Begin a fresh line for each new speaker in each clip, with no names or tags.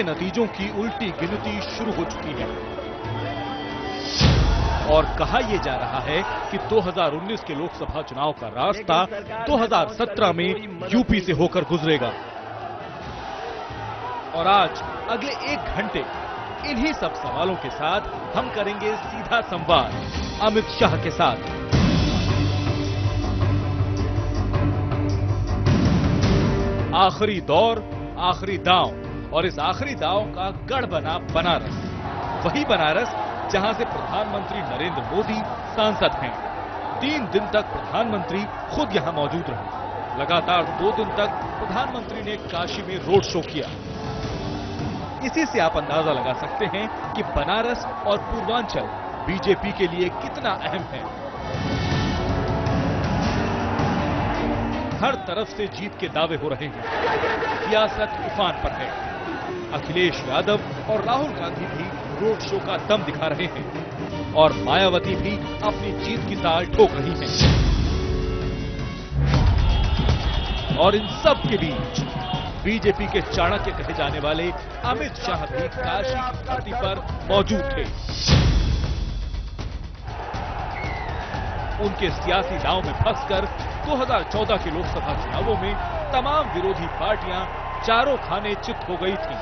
के नतीजों की उल्टी गिनती शुरू हो चुकी है और कहा यह जा रहा है कि 2019 के लोकसभा चुनाव का रास्ता 2017 में यूपी से होकर गुजरेगा। और आज अगले 1 घंटे इन्हीं सब सवालों के साथ हम करेंगे सीधा संवाद अमित शाह के साथ। आखिरी दौर, आखिरी दांव और इस आखिरी दांव का गढ़ बना बनारस, वही बनारस जहां से प्रधानमंत्री नरेंद्र मोदी सांसद हैं। 3 दिन तक प्रधानमंत्री खुद यहां मौजूद रहे। लगातार 2 दिन तक प्रधानमंत्री ने काशी में रोड शो किया। इसी से आप अंदाजा लगा सकते हैं कि बनारस और पूर्वांचल बीजेपी के लिए कितना अहम है। हर तरफ से जीत के दावे हो रहे हैं। सियासत उफान पर है। अखिलेश यादव और राहुल गांधी भी रोड शो का दम दिखा रहे हैं और मायावती भी अपनी जीत की ताल ठोक रही हैं। और इन सब के बीच बीजेपी के चाणक्य कहे जाने वाले अमित शाह भी काशी की धरती पर मौजूद थे। उनके सियासी दांव में फंसकर 2014 के लोकसभा चुनावों में तमाम विरोधी पार्टियां चारों खाने चित हो गई थीं।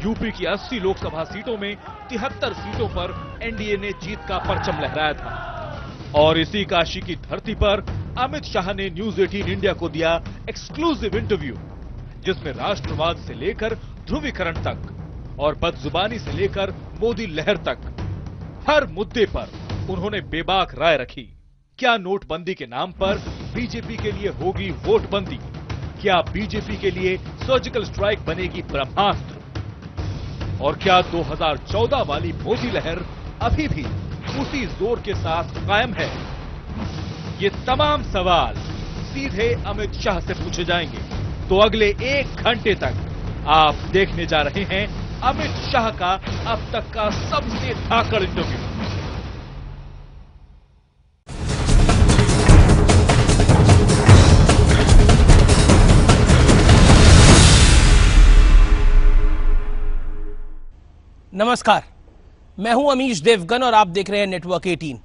यूपी की 80 लोकसभा सीटों में 73 सीटों पर एनडीए ने जीत का परचम लहराया था। और इसी काशी की धरती पर अमित शाह ने न्यूज 18 इंडिया को दिया एक्सक्लूसिव इंटरव्यू, जिसमें राष्ट्रवाद से लेकर ध्रुवीकरण तक और बदजुबानी से लेकर मोदी लहर तक हर मुद्दे पर उन्होंने बेबाक राय रखी। क्या नोटबंदी के नाम पर बीजेपी के लिए होगी वोटबंदी? क्या बीजेपी के लिए सर्जिकल स्ट्राइक बनेगी ब्रह्मास्त्र? और क्या 2014 वाली मोदी लहर अभी भी उसी जोर के साथ कायम है? ये तमाम सवाल सीधे अमित शाह से पूछे जाएंगे। तो अगले 1 घंटे तक आप देखने जा रहे हैं अमित शाह का अब तक का सबसे धाकड़ इंटरव्यू।
नमस्कार, मैं हूं अमीश देवगन और आप देख रहे हैं नेटवर्क 18।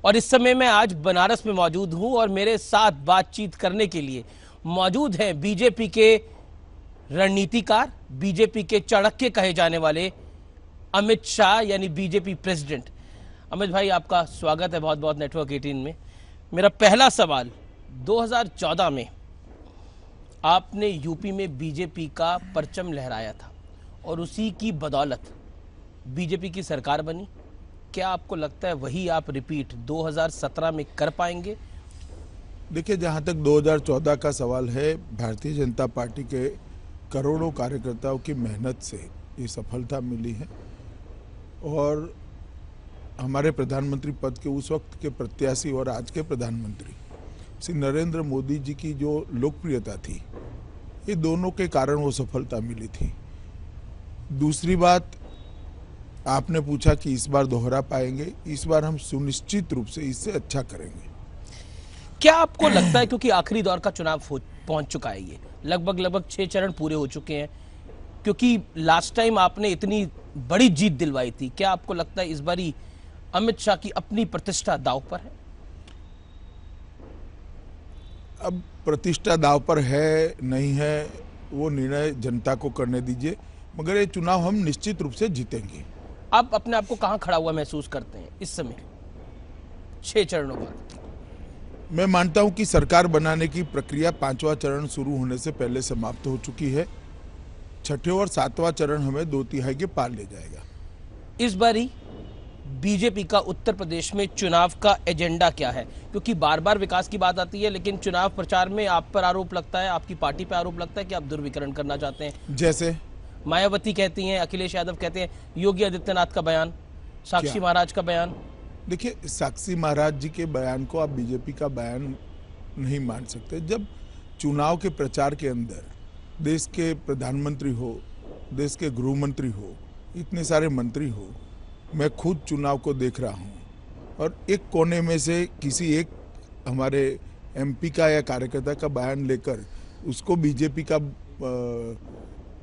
और इस समय मैं आज बनारस में मौजूद हूं और मेरे साथ बातचीत करने के लिए मौजूद हैं बीजेपी के रणनीतिकार, बीजेपी के चाणक्य कहे जाने वाले अमित शाह यानी बीजेपी प्रेसिडेंट। अमित भाई, आपका स्वागत है बहुत बहुत नेटवर्क 18 में। मेरा पहला सवाल, 2014 में आपने यूपी में बीजेपी का परचम लहराया था और उसी की बदौलत बीजेपी की सरकार बनी। क्या आपको लगता है वही आप रिपीट 2017 में कर पाएंगे?
देखिए, जहाँ तक 2014 का सवाल है, भारतीय जनता पार्टी के करोड़ों कार्यकर्ताओं की मेहनत से ये सफलता मिली है। और हमारे प्रधानमंत्री पद के उस वक्त के प्रत्याशी और आज के प्रधानमंत्री श्री नरेंद्र मोदी जी की जो लोकप्रियता थी, ये दोनों के कारण वो सफलता मिली थी। दूसरी बात, आपने पूछा कि इस बार दोहरा पाएंगे। इस बार हम सुनिश्चित रूप से इससे अच्छा करेंगे।
क्या आपको लगता है, क्योंकि आखिरी दौर का चुनाव पहुंच चुका है, ये लगभग 6 चरण पूरे हो चुके हैं, क्योंकि लास्ट टाइम आपने इतनी बड़ी जीत दिलवाई थी, क्या आपको लगता है इस बारी अमित शाह की अपनी प्रतिष्ठा दांव पर है?
अब प्रतिष्ठा दांव पर है नहीं है वो निर्णय जनता को करने दीजिए, मगर ये चुनाव हम निश्चित रूप से जीतेंगे।
आप अपने आप को कहां खड़ा हुआ महसूस करते हैं इस समय 6 चरणों बाद?
मैं मानता हूं कि सरकार बनाने की प्रक्रिया 5वां चरण शुरू होने से पहले समाप्त हो चुकी है। 6ठे और 7वां चरण हमें 2/3 के पार ले जाएगा।
इस बारी बीजेपी का उत्तर प्रदेश में चुनाव का एजेंडा क्या है? क्योंकि बार बार विकास की बात आती है, लेकिन चुनाव प्रचार में आप पर आरोप लगता है, आपकी पार्टी पर आरोप लगता है कि आप ध्रुवीकरण करना चाहते हैं।
जैसे
मायावती कहती हैं, अखिलेश यादव कहते हैं, योगी आदित्यनाथ का बयान, साक्षी महाराज का बयान।
देखिए, साक्षी महाराज जी के बयान को आप बीजेपी का बयान नहीं मान सकते। जब चुनाव के प्रचार के अंदर देश के प्रधानमंत्री हो, देश के गृह मंत्री हो, इतने सारे मंत्री हो, मैं खुद चुनाव को देख रहा हूं और एक कोने में से किसी एक हमारे एमपी का या कार्यकर्ता का बयान लेकर उसको बीजेपी का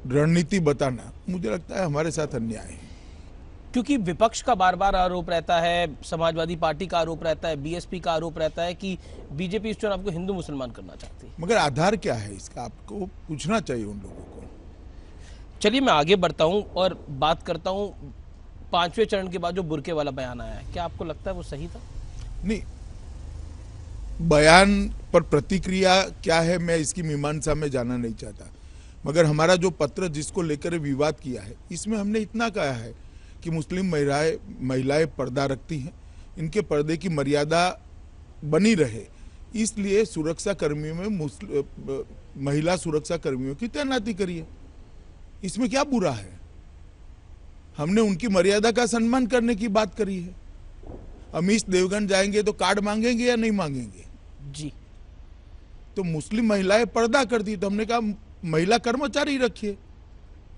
रणनीति बताना मुझे लगता है हमारे साथ अन्याय है।
क्योंकि विपक्ष का बार बार आरोप रहता है, समाजवादी पार्टी का आरोप रहता है, बीएसपी का आरोप रहता है कि बीजेपी इस चुनाव को हिंदू मुसलमान करना चाहती है।
मगर आधार क्या है इसका, आपको पूछना चाहिए उन लोगों को।
चलिए मैं आगे बढ़ता हूं और बात करता हूं 5वें चरण के बाद जो बुर्के वाला बयान आया है, क्या आपको लगता है वो सही था?
नहीं, बयान पर प्रतिक्रिया क्या है मैं इसकी मीमांसा में जाना नहीं चाहता, मगर हमारा जो पत्र जिसको लेकर विवाद किया है इसमें हमने इतना कहा है कि मुस्लिम महिलाएं पर्दा रखती हैं, इनके पर्दे की मर्यादा बनी रहे, इसलिए सुरक्षा कर्मियों में महिला सुरक्षा कर्मियों की तैनाती करिए। इसमें क्या बुरा है? हमने उनकी मर्यादा का सम्मान करने की बात करी है। अमीश देवगन जाएंगे तो कार्ड मांगेंगे या नहीं मांगेंगे?
जी।
तो मुस्लिम महिलाएं पर्दा करती, तो हमने कहा महिला कर्मचारी रखिए,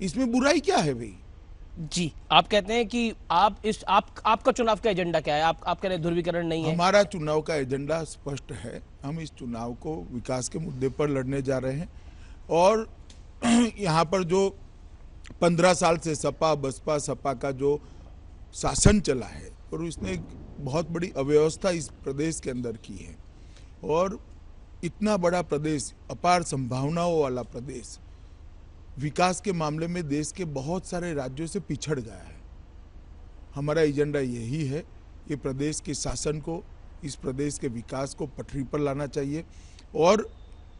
इसमें बुराई क्या है भाई?
जी, आप कहते हैं कि आपका चुनाव का एजेंडा क्या है? आप कह रहे हैं ध्रुवीकरण नहीं है।
हमारा चुनाव का एजेंडा स्पष्ट है। हम इस चुनाव को विकास के मुद्दे पर लड़ने जा रहे हैं और यहाँ पर जो 15 साल से बसपा सपा का जो शासन चला है और उसने एक बहुत बड़ी अव्यवस्था इस प्रदेश के अंदर की है, और इतना बड़ा प्रदेश, अपार संभावनाओं वाला प्रदेश, विकास के मामले में देश के बहुत सारे राज्यों से पिछड़ गया है। हमारा एजेंडा यही है कि प्रदेश के शासन को, इस प्रदेश के विकास को पटरी पर लाना चाहिए और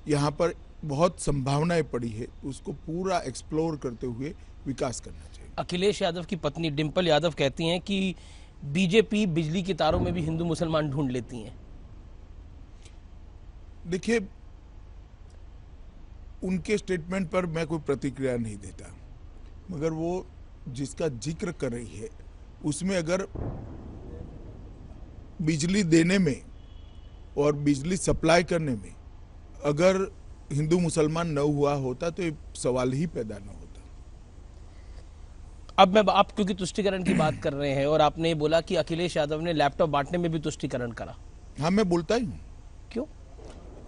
यहाँ पर बहुत संभावनाएं पड़ी है, उसको पूरा एक्सप्लोर करते हुए विकास करना चाहिए।
अखिलेश यादव की पत्नी डिंपल यादव कहती हैं कि बीजेपी बिजली की तारों में भी हिंदू मुसलमान ढूंढ लेती हैं।
देखिए, उनके स्टेटमेंट पर मैं कोई प्रतिक्रिया नहीं देता, मगर वो जिसका जिक्र कर रही है उसमें अगर बिजली देने में और बिजली सप्लाई करने में अगर हिंदू मुसलमान न हुआ होता तो ये सवाल ही पैदा न होता।
अब आप क्योंकि तुष्टिकरण की बात कर रहे हैं और आपने ये बोला कि अखिलेश यादव ने लैपटॉप बांटने में भी तुष्टिकरण करा।
हाँ, मैं बोलता ही हूँ।
क्यों?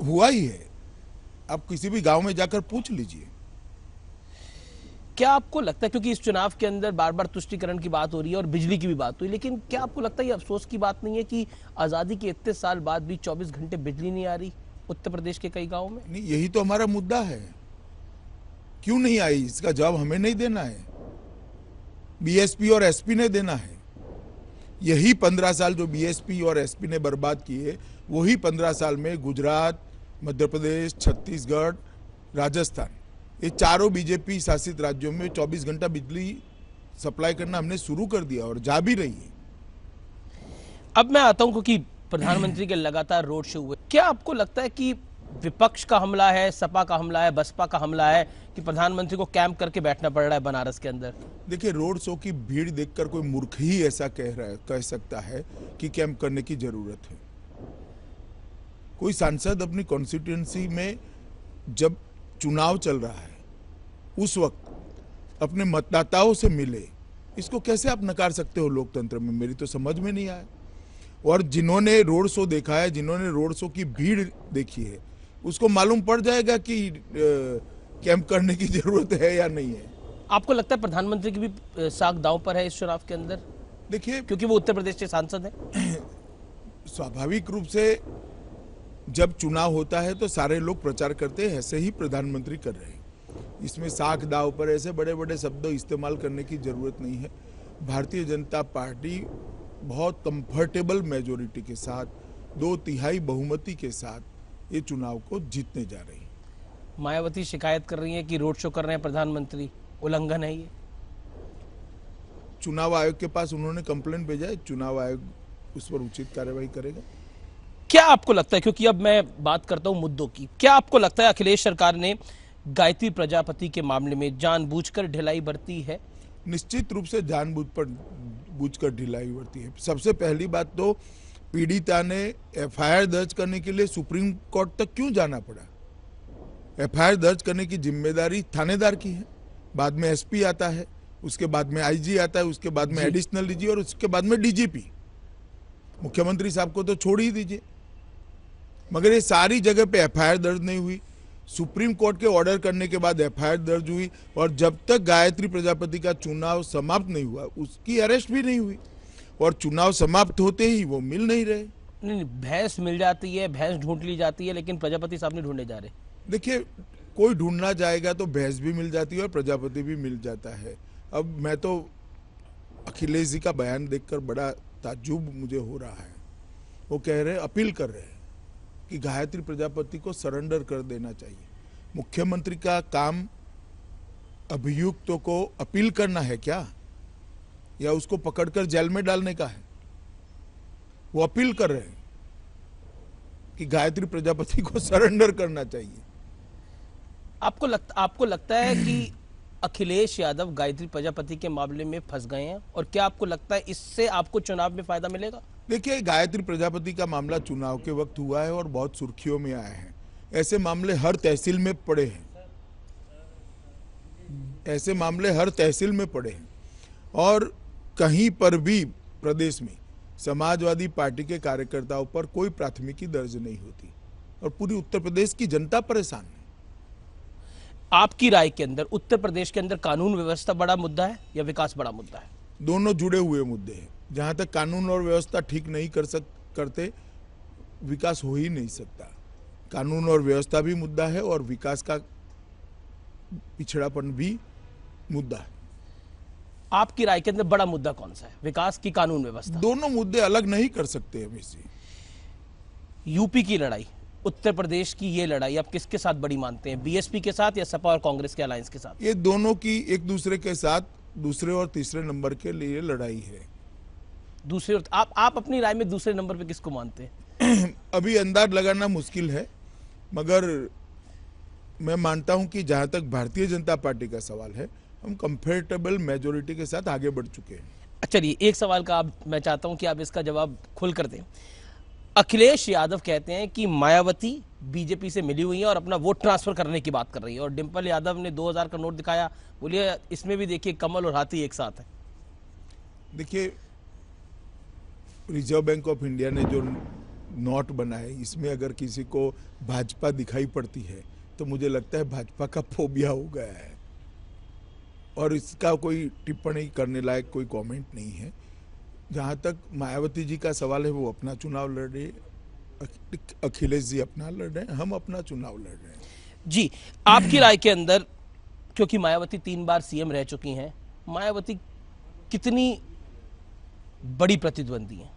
हुआ ही है, आप किसी भी गांव में जाकर पूछ लीजिए।
क्या आपको लगता है, क्योंकि इस चुनाव के अंदर बार बार तुष्टिकरण की बात हो रही है और बिजली की भी बात हुई, लेकिन क्या आपको लगता है ये अफसोस की बात नहीं है कि आजादी के इतने साल बाद भी 24 घंटे बिजली नहीं आ रही उत्तर प्रदेश के कई गाँव में?
नहीं, यही तो हमारा मुद्दा है। क्यों नहीं आई, इसका जवाब हमें नहीं देना है, बीएसपी और एसपी ने देना है। यही 15 साल जो बीएसपी और एसपी ने बर्बाद किए, वही 15 साल में गुजरात, मध्य प्रदेश, छत्तीसगढ़, राजस्थान, ये चारों बीजेपी शासित राज्यों में 24 घंटा बिजली सप्लाई करना हमने शुरू कर दिया और जा भी रही है।
अब मैं आता हूं, क्योंकि प्रधानमंत्री के लगातार रोड शो हुए, क्या आपको लगता है कि विपक्ष का हमला है, सपा का हमला है, बसपा का हमला है कि प्रधानमंत्री को कैंप करके बैठना पड़ रहा है बनारस के अंदर?
देखिए, रोड शो की भीड़ देखकर कोई मूर्ख ही ऐसा कह सकता है कि कैंप करने की जरूरत है। कोई सांसद अपनी कॉन्स्टिट्यूएंसी में जब चुनाव चल रहा है उस वक्त अपने मतदाताओं से मिले, इसको कैसे आप नकार सकते हो लोकतंत्र में? मेरी तो समझ में नहीं आया। और जिन्होंने रोड शो देखा है, जिन्होंने रोड शो की भीड़ देखी है, उसको मालूम पड़ जाएगा कि कैंप करने की जरूरत है या नहीं है।
आपको लगता है प्रधानमंत्री की भी साख दांव पर है इस चुनाव के अंदर?
देखिए,
क्योंकि वो उत्तर प्रदेश के सांसद हैं।
स्वाभाविक रूप से जब चुनाव होता है तो सारे लोग प्रचार करते हैं, ऐसे ही प्रधानमंत्री कर रहे हैं। इसमें साख दाव पर ऐसे बड़े बड़े शब्द इस्तेमाल करने की जरूरत नहीं है। भारतीय जनता पार्टी बहुत कंफर्टेबल मेजोरिटी के साथ, 2/3 बहुमति के साथ ये चुनाव को जीतने जा रही है।
मायावती शिकायत कर रही है कि रोड शो कर रहे हैं प्रधानमंत्री, उल्लंघन है ये।
चुनाव आयोग के पास उन्होंने कंप्लेंट भेजा है, चुनाव आयोग उस पर उचित कार्रवाई करेगा।
क्या आपको लगता है, क्योंकि अब मैं बात करता हूं मुद्दों की, क्या आपको लगता है अखिलेश सरकार ने गायत्री प्रजापति के मामले में जानबूझकर ढिलाई बरती है?
निश्चित रूप से जानबूझकर ढिलाई बरती है। सबसे पहली बात तो पीड़िता ने एफआईआर दर्ज करने के लिए सुप्रीम कोर्ट तक क्यों जाना पड़ा? एफआईआर दर्ज करने की जिम्मेदारी थानेदार की है, बाद में एसपी आता है, उसके बाद में आईजी आता है, उसके बाद में एडिशनल डीजी और उसके बाद में डीजीपी। मुख्यमंत्री साहब को तो छोड़ ही दीजिए, मगर ये सारी जगह पे एफआईआर दर्ज नहीं हुई। सुप्रीम कोर्ट के ऑर्डर करने के बाद एफआईआर दर्ज हुई और जब तक गायत्री प्रजापति का चुनाव समाप्त नहीं हुआ उसकी अरेस्ट भी नहीं हुई और चुनाव समाप्त होते ही वो मिल नहीं रहे।
नहीं, भैंस मिल जाती है, भैंस ढूंढ ली जाती है, लेकिन प्रजापति साहब नहीं ढूंढे जा रहे।
देखिए, कोई ढूंढना जाएगा तो भैंस भी मिल जाती है और प्रजापति भी मिल जाता है। अब मैं तो अखिलेश जी का बयान देखकर बड़ा ताज्जुब मुझे हो रहा है। वो कह रहे, अपील कर रहे हैं कि गायत्री प्रजापति को सरेंडर कर देना चाहिए। मुख्यमंत्री का काम अभियुक्तों को अपील करना है क्या, या उसको पकड़कर जेल में डालने का है? वो अपील कर रहे हैं कि गायत्री प्रजापति को सरेंडर करना चाहिए।
आपको लगता है कि अखिलेश यादव गायत्री प्रजापति के मामले में फंस गए हैं, और क्या आपको लगता है इससे आपको चुनाव में फायदा मिलेगा?
देखिए, गायत्री प्रजापति का मामला चुनाव के वक्त हुआ है और बहुत सुर्खियों में आया है। ऐसे मामले हर तहसील में पड़े हैं, ऐसे मामले हर तहसील में पड़े हैं और कहीं पर भी प्रदेश में समाजवादी पार्टी के कार्यकर्ताओं पर कोई प्राथमिकी दर्ज नहीं होती और पूरी उत्तर प्रदेश की जनता परेशान है।
आपकी राय के अंदर उत्तर प्रदेश के अंदर कानून व्यवस्था बड़ा मुद्दा है या विकास बड़ा मुद्दा है?
दोनों जुड़े हुए मुद्दे हैं। जहां तक कानून और व्यवस्था ठीक नहीं करते, विकास हो ही नहीं सकता। कानून और व्यवस्था भी मुद्दा है और विकास का पिछड़ापन भी मुद्दा है।
आपकी राय के अंदर बड़ा मुद्दा कौन सा है, विकास की कानून व्यवस्था?
दोनों मुद्दे अलग नहीं कर सकते हम इसे।
यूपी की लड़ाई, उत्तर प्रदेश की ये लड़ाई आप किसके साथ बड़ी मानते हैं, बीएसपी के साथ या सपा और कांग्रेस के अलायंस के साथ?
ये दोनों की एक दूसरे के साथ दूसरे और तीसरे नंबर के लिए लड़ाई है।
दूसरे और आप अपनी राय में दूसरे नंबर पे किसको मानते हैं?
अभी अंदाज लगाना मुश्किल है, मगर मैं मानता हूं कि जहां तक भारतीय जनता पार्टी का सवाल है, हम कंफर्टेबल मेजोरिटी के साथ आगे बढ़ चुके हैं।
चलिए, एक सवाल का मैं चाहता हूं कि आप इसका जवाब खुल कर दें। अखिलेश यादव कहते हैं कि मायावती बीजेपी से मिली हुई है और अपना वोट ट्रांसफर करने की बात कर रही है, और डिंपल यादव ने 2000 का नोट दिखाया, बोलिए इसमें भी देखिए कमल और हाथी एक साथ है।
देखिए, रिजर्व बैंक ऑफ इंडिया ने जो नोट बनाए, इसमें अगर किसी को भाजपा दिखाई पड़ती है तो मुझे लगता है भाजपा का फोबिया हो गया है और इसका कोई टिप्पणी करने लायक कोई कमेंट नहीं है। जहां तक मायावती जी का सवाल है, वो अपना चुनाव लड़ रहे, अखिलेश जी अपना लड़ रहे हैं, हम अपना चुनाव लड़ रहे हैं।
जी, आपकी राय के अंदर, क्योंकि मायावती 3 बार सीएम रह चुकी हैं, मायावती कितनी बड़ी प्रतिद्वंदी हैं?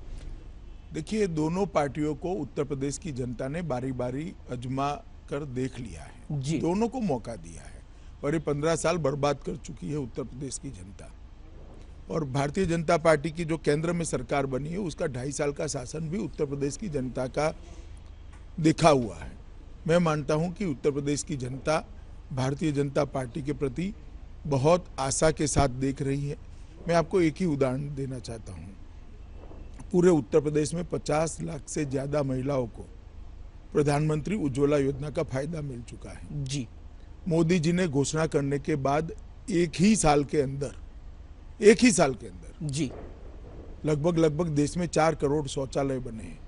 देखिए, दोनों पार्टियों को उत्तर प्रदेश की जनता ने बारी बारी आजमा कर देख लिया है
जी।
दोनों को मौका दिया है और ये 15 साल बर्बाद कर चुकी है उत्तर प्रदेश की जनता। और भारतीय जनता पार्टी की जो केंद्र में सरकार बनी है, उसका 2.5 साल का शासन भी उत्तर प्रदेश की जनता का देखा हुआ है। मैं मानता हूं कि उत्तर प्रदेश की जनता भारतीय जनता पार्टी के प्रति बहुत आशा के साथ देख रही है। मैं आपको एक ही उदाहरण देना चाहता हूं। पूरे उत्तर प्रदेश में 50 लाख से ज्यादा महिलाओं को प्रधानमंत्री उज्ज्वला योजना का फायदा मिल चुका है।
जी,
मोदी जी ने घोषणा करने के बाद एक ही साल के अंदर
जी,
लगभग देश में 4 करोड़ शौचालय बने हैं।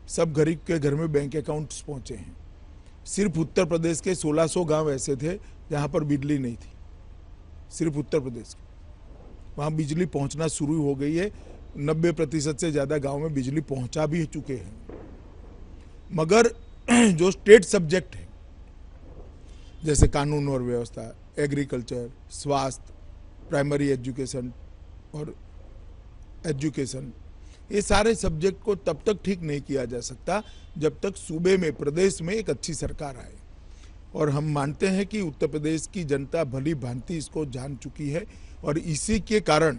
सब गरीब के घर में बैंक अकाउंट्स पहुंचे हैं। सिर्फ उत्तर प्रदेश के 1600 गांव ऐसे थे जहां पर बिजली नहीं थी, सिर्फ उत्तर प्रदेश के। वहां बिजली पहुंचना शुरू हो गई है। 90% से ज्यादा गांव में बिजली पहुंचा भी चुके हैं। मगर जो स्टेट सब्जेक्ट है, जैसे कानून और व्यवस्था, एग्रीकल्चर, स्वास्थ्य, प्राइमरी एजुकेशन और एजुकेशन, ये सारे सब्जेक्ट को तब तक ठीक नहीं किया जा सकता जब तक सूबे में, प्रदेश में एक अच्छी सरकार आए। और हम मानते हैं कि उत्तर प्रदेश की जनता भली भांति इसको जान चुकी है और इसी के कारण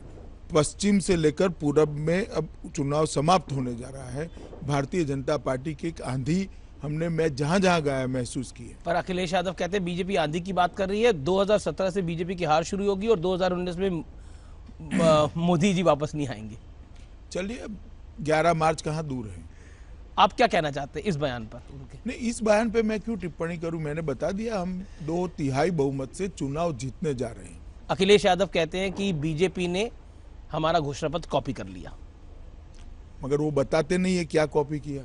पश्चिम से लेकर पूरब में अब चुनाव समाप्त होने जा रहा है। भारतीय जनता पार्टी की एक आंधी मैं जहां जहां गया महसूस की है।
पर अखिलेश यादव कहते हैं बीजेपी आंधी की बात कर रही है। 2017 से बीजेपी की हार शुरू होगी और 2019 में मोदी जी वापस नहीं आएंगे।
चलिए, 11 मार्च कहाँ दूर है।
आप क्या कहना चाहते हैं इस बयान पर उनके?
नहीं, इस बयान पे मैं क्यों टिप्पणी करूं। मैंने बता दिया, हम 2/3 बहुमत से चुनाव जीतने जा रहे हैं।
अखिलेश यादव कहते हैं कि बीजेपी ने हमारा घोषणा पत्र कॉपी कर लिया,
मगर वो बताते नहीं है क्या कॉपी किया।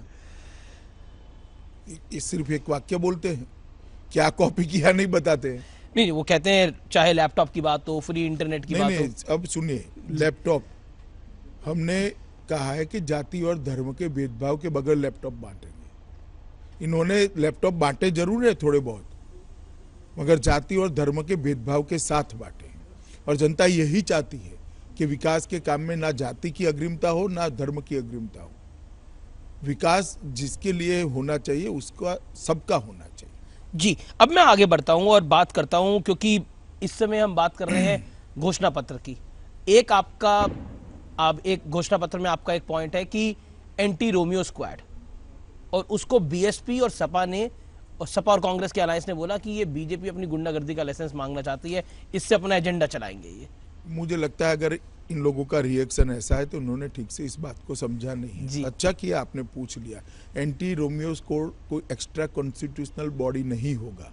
ये सिर्फ एक वाक्य बोलते हैं क्या कॉपी किया नहीं बताते हैं।
नहीं, वो कहते हैं चाहे लैपटॉप की बात हो, फ्री इंटरनेट की
नहीं
बात
नहीं,
हो।
अब सुनिए, लैपटॉप हमने कहा है कि जाति और धर्म के भेदभाव के बगैर लैपटॉप बांटेंगे। इन्होंने लैपटॉप बांटे जरूर है थोड़े बहुत, मगर जाति और धर्म के भेदभाव के साथ बांटे। और जनता यही चाहती है कि विकास के काम में ना जाति की अग्रिमता हो ना धर्म की अग्रिमता हो। विकास जिसके लिए होना चाहिए उसका सबका होना चाहिए।
जी, अब मैं आगे बढ़ता हूं और बात करता हूं, क्योंकि इस समय हम बात कर रहे हैं घोषणा पत्र की। आप एक घोषणा पत्र में आपका एक पॉइंट है कि एंटी रोमियो स्क्वाड, और उसको बीएसपी और सपा और कांग्रेस के अलायंस ने बोला कि ये बीजेपी अपनी गुंडागर्दी का लाइसेंस मांगना चाहती है, इससे अपना एजेंडा चलाएंगे ये।
मुझे लगता है अगर इन लोगों का रिएक्शन ऐसा है तो उन्होंने ठीक से इस बात को समझा नहीं।
जी।
अच्छा किया आपने पूछ लिया। एंटी रोमियो कोड कोई एक्स्ट्रा कॉन्स्टिट्यूशनल बॉडी नहीं होगा।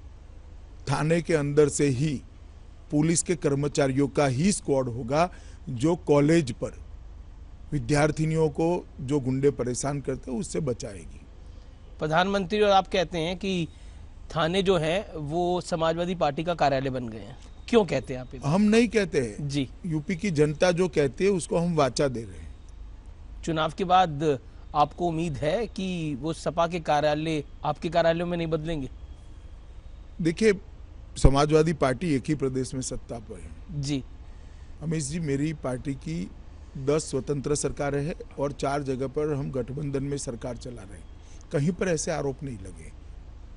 थाने के अंदर से ही पुलिस के कर्मचारियों का ही स्क्वाड होगा, जो कॉलेज पर विद्यार्थिनियों को जो गुंडे परेशान करते हैं उससे बचाएगी।
प्रधानमंत्री और आप कहते हैं कि थाने जो है वो समाजवादी पार्टी का कार्यालय बन गए हैं, क्यों कहते हैं आप ये?
हम नहीं कहते हैं
जी,
यूपी की जनता जो कहती है उसको हम वाचा दे रहे हैं।
चुनाव के बाद आपको उम्मीद है कि वो सपा के कार्यालय आपके कार्यालयों में नहीं बदलेंगे?
देखिए, समाजवादी पार्टी एक ही प्रदेश में सत्ता पर है।
जी,
अमीश जी, मेरी पार्टी की 10 स्वतंत्र सरकारें हैं और 4 जगह पर हम गठबंधन में सरकार चला रहे हैं। कहीं पर ऐसे आरोप नहीं लगे,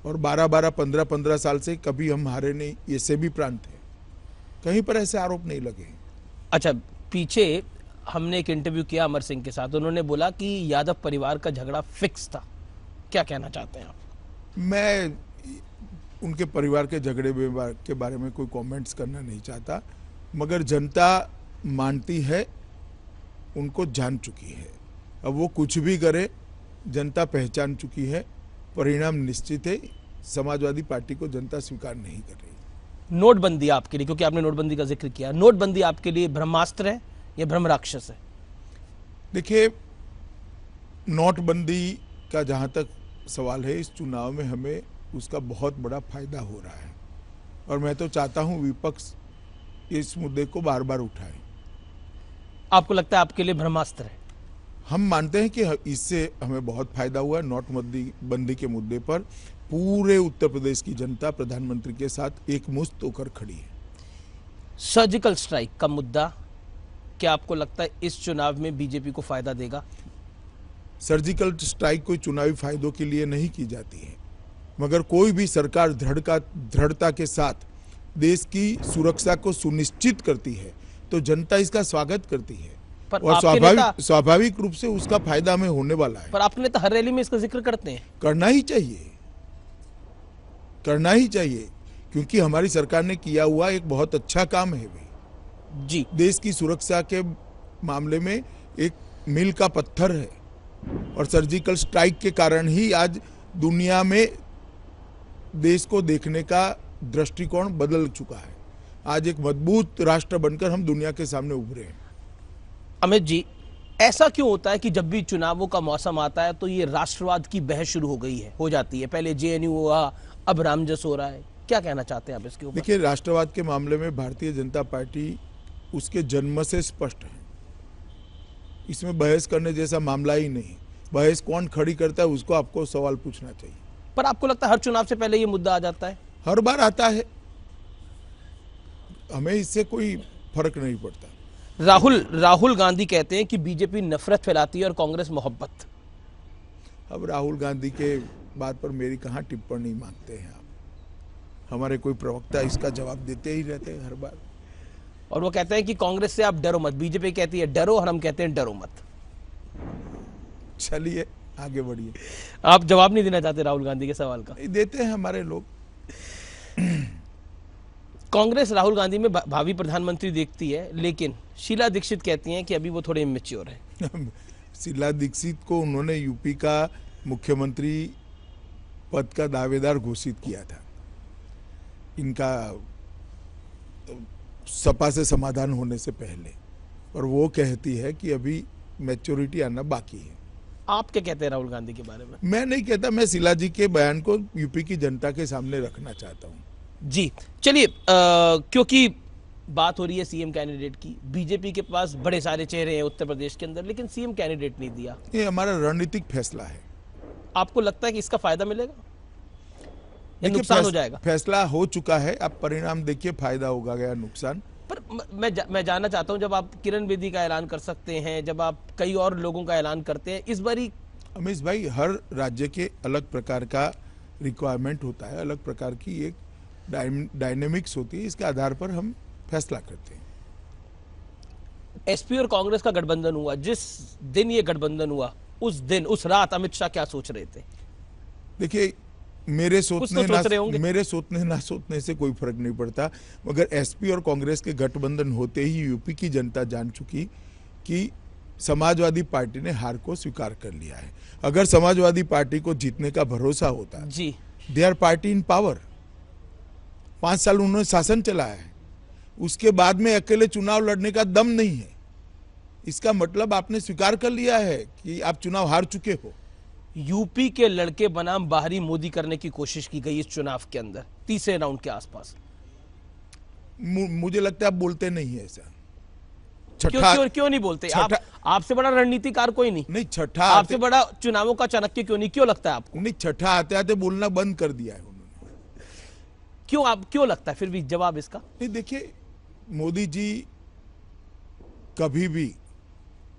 और 12-12, 15-15 साल से कभी हम हारे नहीं, ये से भी प्रांत है, कहीं पर ऐसे आरोप नहीं लगे।
अच्छा, पीछे हमने एक इंटरव्यू किया अमर सिंह के साथ, उन्होंने बोला कि यादव परिवार का झगड़ा फिक्स था। क्या कहना चाहते हैं आप?
मैं उनके परिवार के झगड़े के बारे में कोई कमेंट्स करना नहीं चाहता, मगर जनता मानती है, उनको जान चुकी है। अब वो कुछ भी करे, जनता पहचान चुकी है, परिणाम निश्चित है। समाजवादी पार्टी को जनता स्वीकार नहीं कर रही।
नोटबंदी आपके लिए, क्योंकि आपने नोटबंदी का जिक्र किया, नोटबंदी आपके लिए ब्रह्मास्त्र है या ब्रह्म राक्षस है?
देखिए, नोटबंदी का जहाँ तक सवाल है, इस चुनाव में हमें उसका बहुत बड़ा फायदा हो रहा है, और मैं तो चाहता हूँ विपक्ष इस मुद्दे को बार बार उठाए।
आपको लगता है आपके लिए ब्रह्मास्त्र है?
हम मानते हैं कि इससे हमें बहुत फायदा हुआ है। नोटबंदी के मुद्दे पर पूरे उत्तर प्रदेश की जनता प्रधानमंत्री के साथ एकमुश्त होकर खड़ी है।
सर्जिकल स्ट्राइक का मुद्दा, क्या आपको लगता है इस चुनाव में बीजेपी को फायदा देगा?
सर्जिकल स्ट्राइक कोई चुनावी फायदों के लिए नहीं की जाती है, मगर कोई भी सरकार दृढ़ता के साथ देश की सुरक्षा को सुनिश्चित करती है तो जनता इसका स्वागत करती है, और स्वाभाविक रूप से उसका फायदा हमें होने वाला है।
पर आपके नेता हर रैली में इसका जिक्र करते हैं।
करना ही चाहिए, करना ही चाहिए, क्योंकि हमारी सरकार ने किया हुआ एक बहुत अच्छा काम है। वे
जी,
देश की सुरक्षा के मामले में एक मील का पत्थर है, और सर्जिकल स्ट्राइक के कारण ही आज दुनिया में देश को देखने का दृष्टिकोण बदल चुका है। आज एक मजबूत राष्ट्र बनकर हम दुनिया के सामने उभरे हैं।
अमित जी, ऐसा क्यों होता है कि जब भी चुनावों का मौसम आता है तो ये राष्ट्रवाद की बहस शुरू हो जाती है? पहले जेएनयू हुआ, अब रामजस हो रहा है। क्या कहना चाहते हैं आप इसके ऊपर?
देखिए, राष्ट्रवाद के मामले में भारतीय जनता पार्टी उसके जन्म से स्पष्ट है। इसमें बहस करने जैसा मामला ही नहीं। बहस कौन खड़ी करता है उसको आपको सवाल पूछना चाहिए।
पर आपको लगता है हर चुनाव से पहले ये मुद्दा आ जाता है?
हर बार आता है, हमें इससे कोई फर्क नहीं पड़ता।
राहुल गांधी कहते हैं कि बीजेपी नफरत फैलाती है और कांग्रेस मोहब्बत।
अब राहुल गांधी के बात पर मेरी कहाँ टिप्पणी मांगते हैं आप? हमारे कोई प्रवक्ता इसका जवाब देते ही रहते हैं हर बार।
और वो कहते हैं कि कांग्रेस से आप डरो मत, बीजेपी कहती है डरो और हम कहते हैं डरो मत।
चलिए आगे बढ़िए।
आप जवाब नहीं देना चाहते राहुल गांधी के सवाल का?
नहीं देते हैं हमारे लोग।
कांग्रेस राहुल गांधी में भावी प्रधानमंत्री देखती है, लेकिन शीला दीक्षित कहती हैं कि अभी वो थोड़े इमेच्योर है।
शीला दीक्षित को उन्होंने यूपी का मुख्यमंत्री पद का दावेदार घोषित किया था। इनका सपा से समाधान होने से पहले, और वो कहती है कि अभी मैच्योरिटी आना बाकी है।
आप क्या कहते हैं राहुल गांधी के बारे में?
मैं नहीं कहता, मैं शिला जी के बयान को यूपी की जनता के सामने रखना चाहता हूं।
जी चलिए, क्योंकि बात हो रही है सीएम कैंडिडेट की, बीजेपी के पास बड़े सारे चेहरे हैं उत्तर प्रदेश के अंदर, लेकिन सीएम कैंडिडेट नहीं दिया।
ये हमारा रणनीतिक फैसला है।
आपको लगता है कि इसका फायदा मिलेगा या
देखिए,
नुकसान हो जाएगा?
फैसला हो चुका है, अब परिणाम देखिए, फायदा होगा या नुकसान।
पर मैं जानना चाहता हूं, जब आप किरण बेदी का ऐलान कर सकते हैं, जब आप कई और लोगों का ऐलान करते हैं, इस बारी
अमीश भाई, हर राज्य के अलग प्रकार का रिक्वायरमेंट होता है, अलग प्रकार की एक डायनेमिक्स होती है, इसके आधार पर हम फैसला करते हैं।
एसपी और कांग्रेस का गठबंधन हुआ, जिस दिन ये गठबंधन हुआ उस दिन, उस रात अमित शाह क्या सोच रहे थे?
देखिए, मेरे सोचने ना सोचने से कोई फर्क नहीं पड़ता, मगर एसपी और कांग्रेस के गठबंधन होते ही यूपी की जनता जान चुकी कि समाजवादी पार्टी ने हार को स्वीकार कर लिया है। अगर समाजवादी पार्टी को जीतने का भरोसा होता
जी,
they are party in power, 5 साल उन्होंने शासन चलाया है, उसके बाद में अकेले चुनाव लड़ने का दम नहीं है। इसका मतलब आपने स्वीकार कर लिया है कि आप चुनाव हार चुके हो।
यूपी के लड़के बनाम बाहरी मोदी करने की कोशिश की गई इस चुनाव के अंदर, तीसरे राउंड के आसपास।
मुझे लगता है आप बोलते नहीं है ऐसा।
क्यों नहीं बोलते? आपसे बड़ा रणनीतिकार कोई नहीं
छठा
आपसे बड़ा चुनावों का चाणक्य क्यों नहीं? क्यों लगता है आपको?
नहीं, छठा आते आते बोलना बंद कर दिया है उन्होंने।
क्यों लगता है? फिर भी जवाब इसका
नहीं, देखिए, मोदी जी कभी भी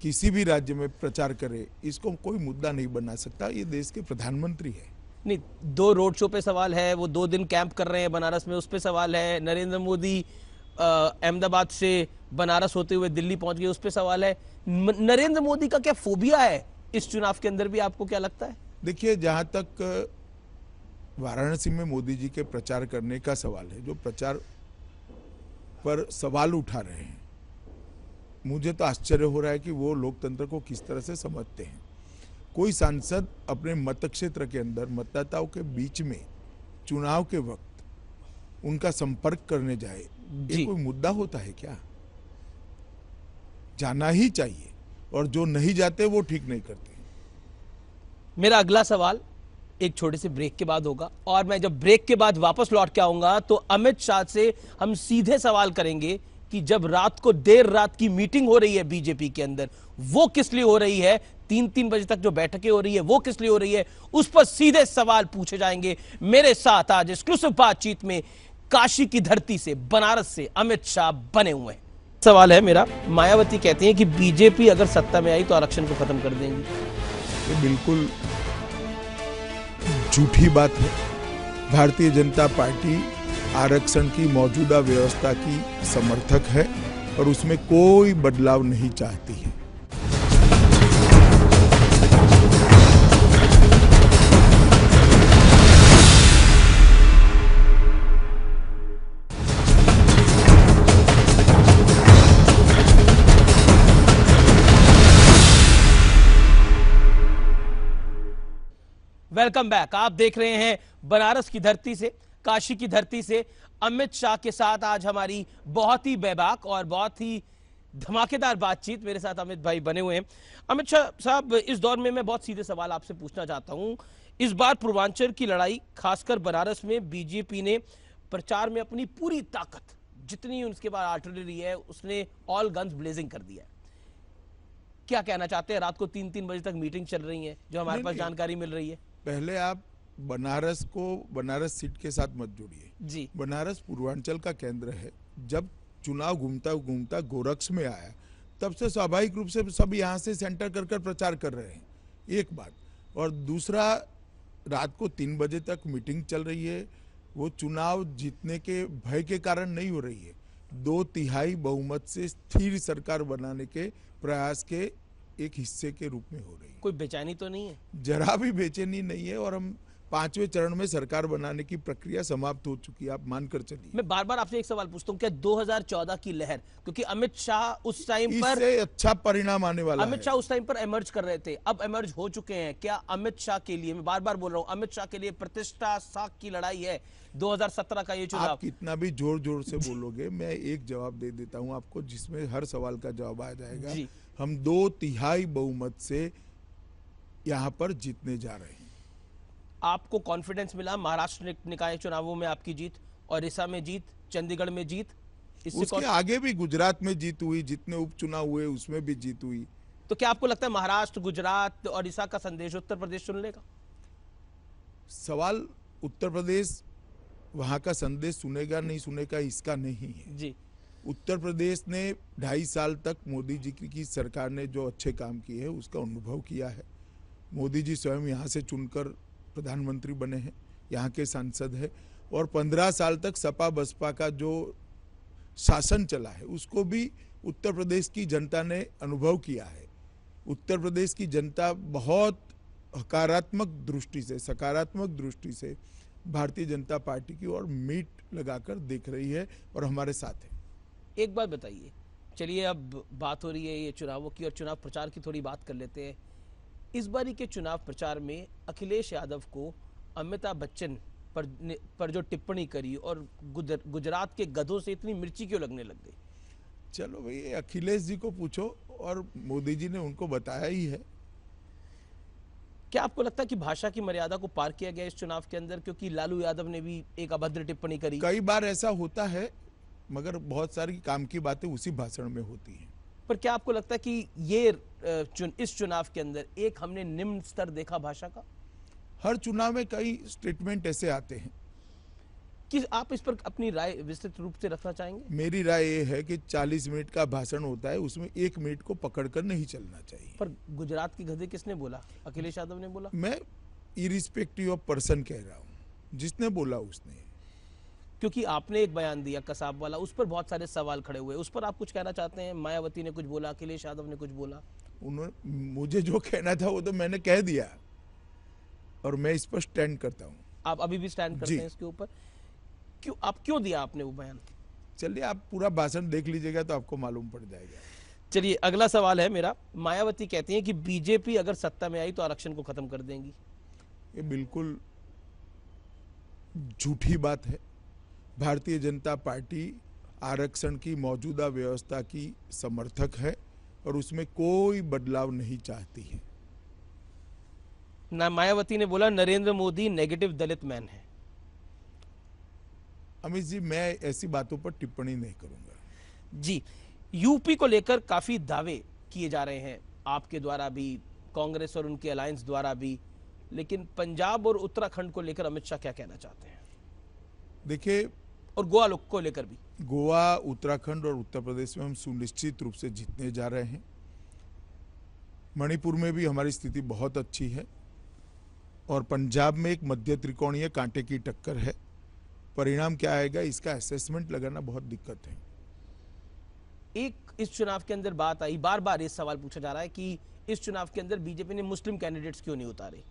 किसी भी राज्य में प्रचार करे, इसको कोई मुद्दा नहीं बना सकता। ये देश के प्रधानमंत्री है।
नहीं, 2 रोड शो पे सवाल है, वो 2 दिन कैंप कर रहे हैं बनारस में, उस पे सवाल है। नरेंद्र मोदी अहमदाबाद से बनारस होते हुए दिल्ली पहुंच गए, उस पे सवाल है। नरेंद्र मोदी का क्या फोबिया है इस चुनाव के अंदर भी, आपको क्या लगता है?
देखिए, जहां तक वाराणसी में मोदी जी के प्रचार करने का सवाल है, जो प्रचार पर सवाल उठा रहे हैं, मुझे तो आश्चर्य हो रहा है कि वो लोकतंत्र को किस तरह से समझते हैं। कोई सांसद अपने मत क्षेत्र के अंदर मतदाताओं के बीच में चुनाव के वक्त उनका संपर्क करने जाए, ये कोई मुद्दा होता है क्या? जाना ही चाहिए, और जो नहीं जाते वो ठीक नहीं करते।
मेरा अगला सवाल एक छोटे से ब्रेक के बाद होगा, और मैं जब ब्रेक के बाद वापस लौट के आऊंगा तो अमित शाह से हम सीधे सवाल करेंगे कि जब रात को देर रात की मीटिंग हो रही है बीजेपी के अंदर, वो किस लिए हो रही है? 3-3 बजे तक जो बैठकें हो रही है वो किस लिए हो रही है? उस पर सीधे सवाल पूछे जाएंगे। मेरे साथ आज एक्सक्लूसिव बातचीत में काशी की धरती से, बनारस से अमित शाह बने हुए हैं। सवाल है मेरा, मायावती कहती हैं कि बीजेपी अगर सत्ता में आई तो आरक्षण को खत्म कर देंगी।
ये बिल्कुल झूठी बात है। भारतीय जनता पार्टी आरक्षण की मौजूदा व्यवस्था की समर्थक है और उसमें कोई बदलाव नहीं चाहती है।
Welcome back. आप देख रहे हैं बनारस की धरती से, काशी की धरती से अमित शाह के साथ आज हमारी बहुत ही बेबाक और बहुत ही धमाकेदार बातचीत। मेरे साथ अमित भाई बने हुए हैं। अमित शाह साहब, इस दौर में मैं बहुत सीधे सवाल आपसे पूछना चाहता हूं। इस बार पूर्वांचल की लड़ाई, खासकर बनारस में बीजेपी ने प्रचार में अपनी पूरी ताकत, जितनी उसके बाद आर्टिलरी है, उसने ऑल गन्स ब्लेजिंग कर दिया है। क्या कहना चाहते हैं? रात को 3-3 बजे तक मीटिंग चल रही है, जो हमारे पास जानकारी मिल रही है।
पहले आप बनारस को बनारस सीट के साथ मत जोड़िए
जी।
बनारस पूर्वांचल का केंद्र है। जब चुनाव घूमता घूमता गोरक्ष में आया, तब से स्वाभाविक रूप से सब यहाँ से सेंटर कर प्रचार कर रहे हैं, एक बात। और दूसरा, रात को 3 बजे तक मीटिंग चल रही है, वो चुनाव जीतने के भय के कारण नहीं हो रही है। 2/3 बहुमत से स्थिर सरकार बनाने के प्रयास के एक हिस्से के रूप में हो रही है।
कोई बेचैनी तो नहीं है? जरा
भी बेचैनी नहीं है, और हम 5वें चरण में सरकार बनाने की प्रक्रिया समाप्त हो चुकी है, आप मानकर चलिए।
मैं बार बार आपसे एक सवाल पूछता हूं, क्या 2014 की लहर, क्योंकि अमित शाह उस टाइम पर,
इससे अच्छा परिणाम आने वाला है।
अमित शाह उस टाइम पर एमर्ज कर रहे थे, अब एमर्ज हो चुके हैं। क्या अमित शाह के लिए, मैं बार बार बोल रहा हूं, अमित शाह के लिए प्रतिष्ठा साख की लड़ाई है 2017 का ये चुनाव?
आप कितना भी जोर जोर से बोलोगे, मैं एक जवाब दे देता हूं आपको, जिसमें हर सवाल का जवाब आ जाएगा। हम 2/3 बहुमत से यहाँ पर जीतने जा रहे हैं।
आपको कॉन्फिडेंस मिला महाराष्ट्र निकाय चुनावों में आपकी जीत, ओडिशा में जीत, चंडीगढ़ में जीत,
उसके आगे भी गुजरात में जीत हुई, जितने उपचुनाव हुए उसमें भी जीत हुई।
तो क्या आपको लगता है महाराष्ट्र, गुजरात, ओडिशा का संदेश उत्तर प्रदेश सुन लेगा?
सवाल उत्तर प्रदेश वहां का संदेश सुनेगा नहीं सुनेगा इसका नहीं है
जी।
उत्तर प्रदेश ने 2.5 साल तक मोदी जी की सरकार ने जो अच्छे काम किए हैं उसका अनुभव किया है। मोदी जी स्वयं यहाँ से चुनकर प्रधानमंत्री बने हैं, यहाँ के सांसद है, और 15 साल तक सपा बसपा का जो शासन चला है उसको भी उत्तर प्रदेश की जनता ने अनुभव किया है। उत्तर प्रदेश की जनता बहुत सकारात्मक दृष्टि से भारतीय जनता पार्टी की ओर मीट लगाकर देख रही है और हमारे साथ है।
एक बात बताइए, चलिए अब बात हो रही है ये चुनावों की और चुनाव प्रचार की, थोड़ी बात कर लेते हैं। इस बारी के चुनाव प्रचार में अखिलेश यादव को अमिताभ बच्चन पर जो टिप्पणी करी और गुजरात के गधों से इतनी मिर्ची क्यों लगने लग गई?
चलो भाई अखिलेश जी को पूछो, और मोदी जी ने उनको बताया ही है।
क्या आपको लगता है कि भाषा की मर्यादा को पार किया गया इस चुनाव के अंदर? क्योंकि लालू यादव ने भी एक अभद्र टिप्पणी करी।
कई बार ऐसा होता है, मगर बहुत सारी काम की बातें उसी भाषण में होती हैं।
पर क्या आपको लगता है कि ये इस चुनाव के अंदर एक हमने निम्न स्तर देखा भाषा का?
हर चुनाव में कई स्टेटमेंट ऐसे आते हैं
कि आप इस पर अपनी राय विस्तृत रूप से रखना चाहेंगे?
मेरी राय ये है कि 40 मिनट का भाषण होता है, उसमें 1 मिनट को पकड़कर नहीं चलना चाहिए।
पर गुजरात के गधे किसने बोला? अखिलेश यादव ने बोला?
मैं इरिस्पेक्टिव ऑफ पर्सन कह रहा हूँ, जिसने बोला उसने।
क्योंकि आपने एक बयान दिया कसाब वाला, उस पर बहुत सारे सवाल खड़े हुए, उस पर आप कुछ कहना चाहते हैं? मायावती ने कुछ बोला, अखिलेश यादव ने कुछ बोला?
उन्होंने मुझे जो कहना था वो तो मैंने कह दिया और मैं इस पर स्टैंड करता हूँ।
आप अभी भी स्टैंड करते हैं इसके ऊपर? क्यों दिया आपने वो बयान?
चलिए आप पूरा भाषण देख लीजिएगा तो आपको मालूम पड़ जाएगा।
चलिए अगला सवाल है मेरा। मायावती कहती हैं कि बीजेपी अगर सत्ता में आई तो आरक्षण को खत्म कर देंगी।
ये बिल्कुल झूठी बात है। भारतीय जनता पार्टी आरक्षण की मौजूदा व्यवस्था की समर्थक है और उसमें कोई बदलाव नहीं चाहती है।
ना मायावती ने बोला नरेंद्र मोदी नेगेटिव दलित मैन है।
अमित जी, मैं ऐसी बातों पर टिप्पणी नहीं करूंगा।
जी, यूपी को लेकर काफी दावे किए जा रहे हैं आपके द्वारा भी, कांग्रेस और उनके अलायंस द्वारा भी, लेकिन पंजाब और उत्तराखंड को लेकर अमित शाह क्या कहना चाहते हैं?
देखिए,
और गोवा को लेकर भी।
गोवा, उत्तराखंड और उत्तर प्रदेश में हम सुनिश्चित रूप से जीतने जा रहे हैं। मणिपुर में भी हमारी स्थिति बहुत अच्छी है और पंजाब में एक मध्य त्रिकोणीय कांटे की टक्कर है। परिणाम क्या आएगा इसका असेसमेंट लगाना बहुत दिक्कत है।
एक इस चुनाव के अंदर बात आई, बार बार ये सवाल पूछा जा रहा है कि इस चुनाव के अंदर बीजेपी ने मुस्लिम कैंडिडेट्स क्यों नहीं उतारे?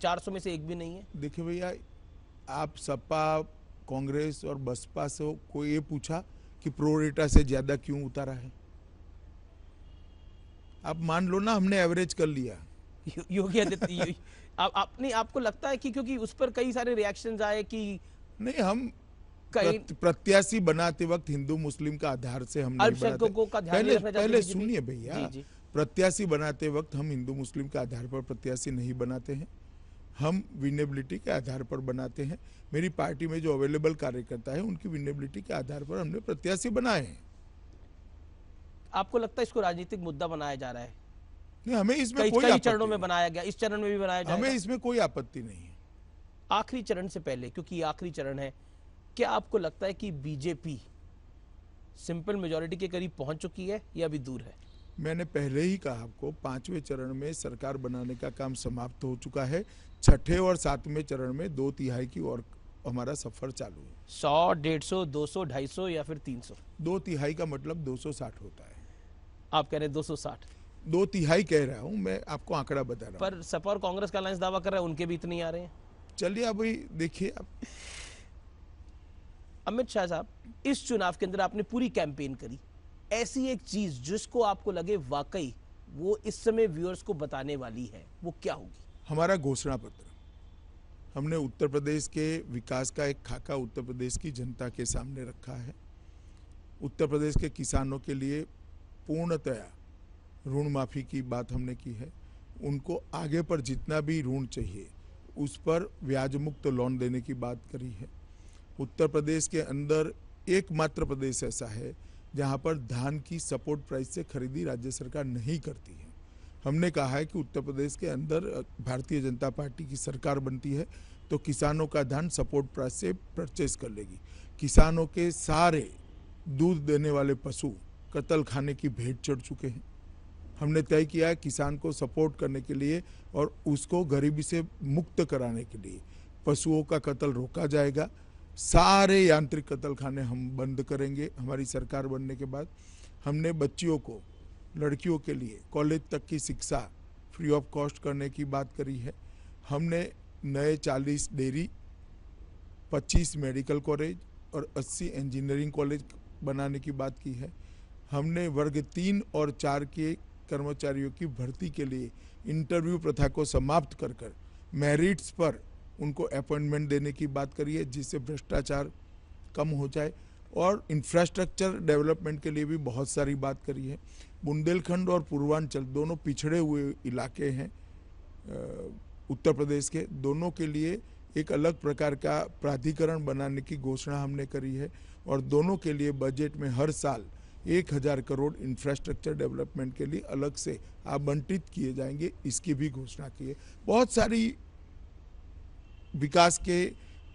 400 में से एक भी नहीं है।
देखिए भैया, आप सपा, कांग्रेस और बसपा से कोई ये पूछा कि प्रोरेटा से ज्यादा क्यों उतारा है? आप मान लो ना, हमने एवरेज कर लिया।
योगी आदित्य आपको लगता है कि क्योंकि उस पर कई सारे रिएक्शंस आए कि
नहीं, हम प्रत्याशी बनाते वक्त हिंदू मुस्लिम का आधार से हम नहीं बनाते। पहले सुनिए भैया, प्रत्याशी बनाते वक्त हम हिंदू मुस्लिम के आधार पर प्रत्याशी नहीं बनाते हैं, हम विनेबिलिटी के आधार पर बनाते हैं। मेरी पार्टी में जो अवेलेबल कार्यकर्ता है उनकी विनेबिलिटी के आधार पर हमने प्रत्याशी बनाए हैं।
आपको लगता है इसको राजनीतिक मुद्दा बनाया जा रहा है?
नहीं, हमें इसमें कई
चरणों में बनाया गया, इस चरण में भी बनाया जाएगा।
हमें इसमें कोई आपत्ति नहीं है।
आखिरी चरण से पहले, क्योंकि ये आखिरी चरण है, क्या आपको लगता है कि बीजेपी सिंपल मेजॉरिटी के करीब पहुंच चुकी है या अभी दूर है?
मैंने पहले ही कहा आपको, 5वें चरण में सरकार बनाने का काम समाप्त हो चुका है। 6ठे और 7वें चरण में 2/3 की और हमारा सफर चालू है।
100, 150, 200, 250 या फिर 300?
2/3 का मतलब 260 होता है।
आप कह रहे हैं 260?
2/3 कह रहा हूं, मैं आपको आंकड़ा बता रहा हूं।
पर सपा और कांग्रेस का अलायंस दावा कर रहा है उनके भी इतने ही आ रहे हैं।
चलिए अभी देखिए आप।
अमित शाह साहब, इस चुनाव के अंदर आपने पूरी कैंपेन करी, ऐसी एक चीज जिसको आपको लगे वाकई वो इस समय व्यूअर्स को बताने वाली है, वो क्या होगी?
हमारा घोषणा पत्र। हमने उत्तर प्रदेश के विकास का एक खाका उत्तर प्रदेश की जनता के सामने रखा है। उत्तर प्रदेश के किसानों के लिए पूर्णतया ऋण माफी की बात हमने की है। उनको आगे पर जितना भी ऋण चाहिए उस पर ब्याज मुक्त लोन देने की बात करी है। उत्तर प्रदेश के अंदर एकमात्र प्रदेश ऐसा है जहां पर धान की सपोर्ट प्राइस से खरीदी राज्य सरकार नहीं करती है। हमने कहा है कि उत्तर प्रदेश के अंदर भारतीय जनता पार्टी की सरकार बनती है तो किसानों का धान सपोर्ट प्राइस से परचेज कर लेगी। किसानों के सारे दूध देने वाले पशु कत्ल खाने की भेंट चढ़ चुके हैं। हमने तय किया है किसान को सपोर्ट करने के लिए और उसको गरीबी से मुक्त कराने के लिए पशुओं का कत्ल रोका जाएगा। सारे यांत्रिक कत्ल खाने हम बंद करेंगे। हमारी सरकार बनने के बाद हमने बच्चियों को, लड़कियों के लिए कॉलेज तक की शिक्षा फ्री ऑफ कॉस्ट करने की बात करी है। हमने नए 40 डेयरी, 25 मेडिकल कॉलेज और 80 इंजीनियरिंग कॉलेज बनाने की बात की है। हमने वर्ग 3 और 4 के कर्मचारियों की भर्ती के लिए इंटरव्यू प्रथा को समाप्त कर मेरिट्स पर उनको अपॉइंटमेंट देने की बात करी है, जिससे भ्रष्टाचार कम हो जाए। और इंफ्रास्ट्रक्चर डेवलपमेंट के लिए भी बहुत सारी बात करी है। बुंदेलखंड और पूर्वांचल दोनों पिछड़े हुए इलाके हैं उत्तर प्रदेश के, दोनों के लिए एक अलग प्रकार का प्राधिकरण बनाने की घोषणा हमने करी है और दोनों के लिए बजट में हर साल 1000 करोड़ इंफ्रास्ट्रक्चर डेवलपमेंट के लिए अलग से आवंटित किए जाएंगे, इसकी भी घोषणा की है। बहुत सारी विकास के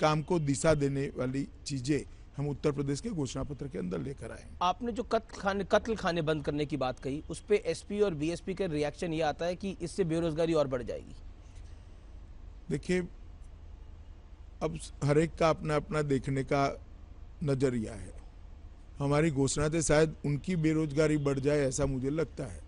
काम को दिशा देने वाली चीजें हम उत्तर प्रदेश के घोषणा पत्र के अंदर लेकर आए।
आपने जो कत्ल खाने बंद करने की बात कही, उस पे एसपी और बीएसपी का रिएक्शन ये आता है कि इससे बेरोजगारी और बढ़ जाएगी।
देखिए, अब हर एक का अपना अपना देखने का नजरिया है। हमारी घोषणा से शायद उनकी बेरोजगारी बढ़ जाए ऐसा मुझे लगता है,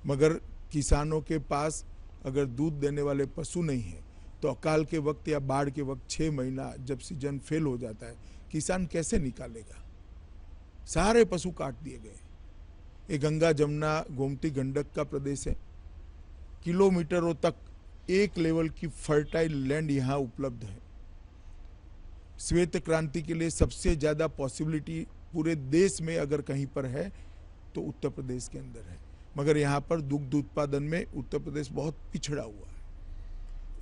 मगर किसानों के पास अगर दूध देने वाले पशु नहीं है तो अकाल के वक्त या बाढ़ के वक्त 6 महीना जब सीजन फेल हो जाता है किसान कैसे निकालेगा। सारे पशु काट दिए गए। ये गंगा जमुना गोमती गंडक का प्रदेश है। किलोमीटरों तक एक लेवल की फर्टाइल लैंड यहाँ उपलब्ध है। श्वेत क्रांति के लिए सबसे ज्यादा पॉसिबिलिटी पूरे देश में अगर कहीं पर है तो उत्तर प्रदेश के अंदर है, मगर यहाँ पर दुग्ध उत्पादन में उत्तर प्रदेश बहुत पिछड़ा हुआ है।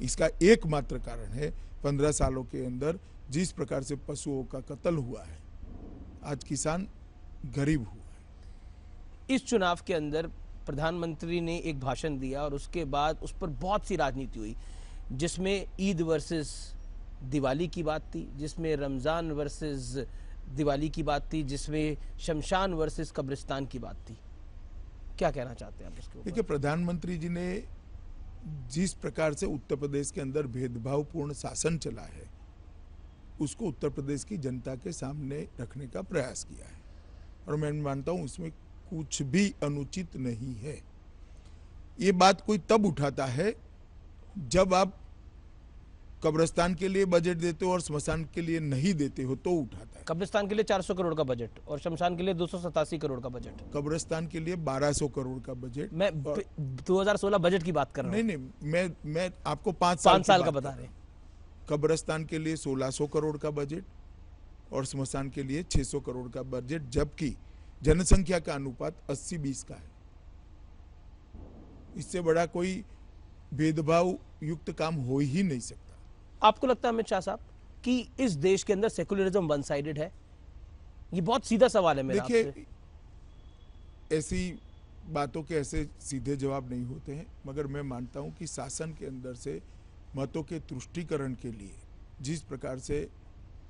इसका एकमात्र कारण है 15 सालों के अंदर जिस प्रकार से पशुओं का कत्ल हुआ है, आज किसान गरीब हुआ है।
इस चुनाव के अंदर प्रधानमंत्री ने एक भाषण दिया और उसके बाद उस पर बहुत सी राजनीति हुई, जिसमें ईद वर्सेस दिवाली की बात थी, जिसमें रमज़ान वर्सेस दिवाली की बात थी, जिसमें शमशान वर्सेस कब्रिस्तान की बात थी। क्या कहना चाहते हैं आप इसके ऊपर?
देखिए, प्रधानमंत्री जी ने जिस प्रकार से उत्तर प्रदेश के अंदर भेदभावपूर्ण शासन चला है उसको उत्तर प्रदेश की जनता के सामने रखने का प्रयास किया है और मैं मानता हूं उसमें कुछ भी अनुचित नहीं है। ये बात कोई तब उठाता है जब आप कब्रिस्तान के लिए बजट देते हो और स्मशान के लिए नहीं देते हो तो उठाता है।
कब्रिस्तान के लिए 400 करोड़ का बजट और शमशान के लिए 287 करोड़ का बजट।
कब्रिस्तान के लिए 1200 करोड़ का बजट।
मैं 2016 बजट की बात कर रहा हूँ।
नहीं, मैं आपको 5
साल का बता रहे हैं।
कब्रिस्तान के लिए 1600 करोड़ का बजट और स्मशान के लिए 600 करोड़ का बजट, जबकि जनसंख्या का अनुपात 80-20 का है। इससे बड़ा कोई भेदभाव युक्त काम हो ही नहीं सकता।
आपको लगता है अमित शाह साहब कि इस देश के अंदर सेकुलरिज्म वन साइडेड है? ये बहुत सीधा सवाल है मेरा आपसे।
देखिए, ऐसी बातों के ऐसे सीधे जवाब नहीं होते हैं, मगर मैं मानता हूं कि शासन के अंदर से मतों के तुष्टीकरण के लिए जिस प्रकार से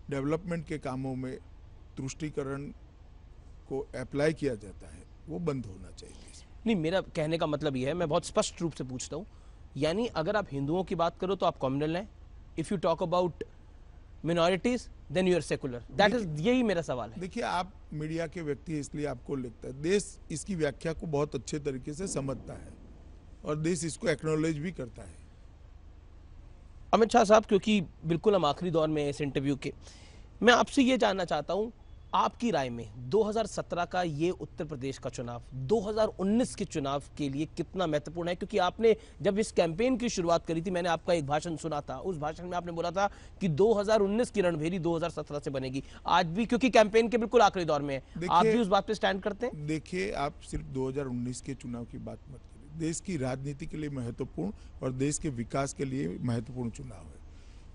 डेवलपमेंट के कामों में तुष्टीकरण को अप्लाई किया जाता है वो बंद होना चाहिए।
नहीं, मेरा कहने का मतलब ये है, मैं बहुत स्पष्ट रूप से पूछता हूं, यानी अगर आप हिंदुओं की बात करो तो आप कम्युनल हैं, if you talk about minorities then you are secular. That is, यही मेरा सवाल है।
देखिए, आप मीडिया के व्यक्ति हैं इसलिए आपको लगता है। देश इसकी व्याख्या को बहुत अच्छे तरीके से समझता है और देश इसको एक्नॉलेज भी करता है।
अमित शाह साहब, क्योंकि बिल्कुल हम आखिरी दौर में इस इंटरव्यू के, मैं आपसे ये जानना चाहता हूं, आपकी राय में 2017 का ये उत्तर प्रदेश का चुनाव 2019 के चुनाव के लिए कितना महत्वपूर्ण है? क्योंकि आपने जब इस कैंपेन की शुरुआत करी थी, मैंने आपका एक भाषण सुना था, उस भाषण में आपने बोला था कि 2019 की रणभेरी 2017 से बनेगी। आज भी, क्योंकि कैंपेन के बिल्कुल आखिरी दौर में है, आप भी उस बात पे स्टैंड करते हैं?
देखिए, आप सिर्फ 2019 के चुनाव की बात मत करिए। देश की राजनीति के लिए महत्वपूर्ण और देश के विकास के लिए महत्वपूर्ण चुनाव है।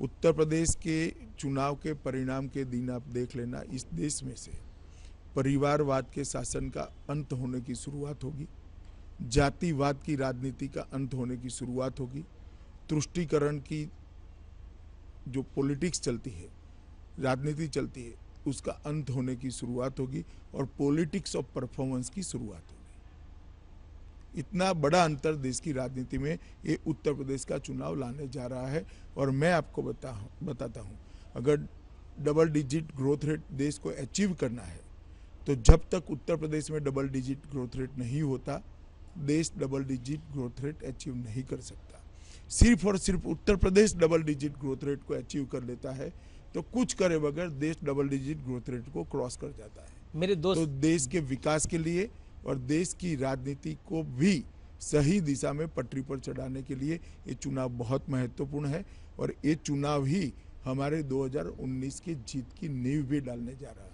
उत्तर प्रदेश के चुनाव के परिणाम के दिन आप देख लेना, इस देश में से परिवारवाद के शासन का अंत होने की शुरुआत होगी, जातिवाद की राजनीति का अंत होने की शुरुआत होगी, तुष्टीकरण की जो पॉलिटिक्स चलती है, राजनीति चलती है, उसका अंत होने की शुरुआत होगी और पॉलिटिक्स ऑफ परफॉर्मेंस की शुरुआत होगी। इतना बड़ा अंतर देश की राजनीति में ये उत्तर प्रदेश का चुनाव लाने जा रहा है। और मैं आपको बताता हूँ, अगर डबल डिजिट ग्रोथ रेट देश को अचीव करना है तो जब तक उत्तर प्रदेश में डबल डिजिट ग्रोथ रेट नहीं होता, देश double digit growth rate achieve नहीं कर सकता। सिर्फ और सिर्फ Uttar Pradesh double digit growth rate को अचीव कर लेता है तो कुछ करे बगैर देश डबल डिजिट ग्रोथ रेट को क्रॉस कर जाता है।
मेरे दोस्त,
तो देश के विकास के लिए और देश की राजनीति को भी सही दिशा में पटरी पर चढ़ाने के लिए ये चुनाव बहुत महत्वपूर्ण है और ये चुनाव ही हमारे 2019 की जीत की नींव भी डालने जा रहा है।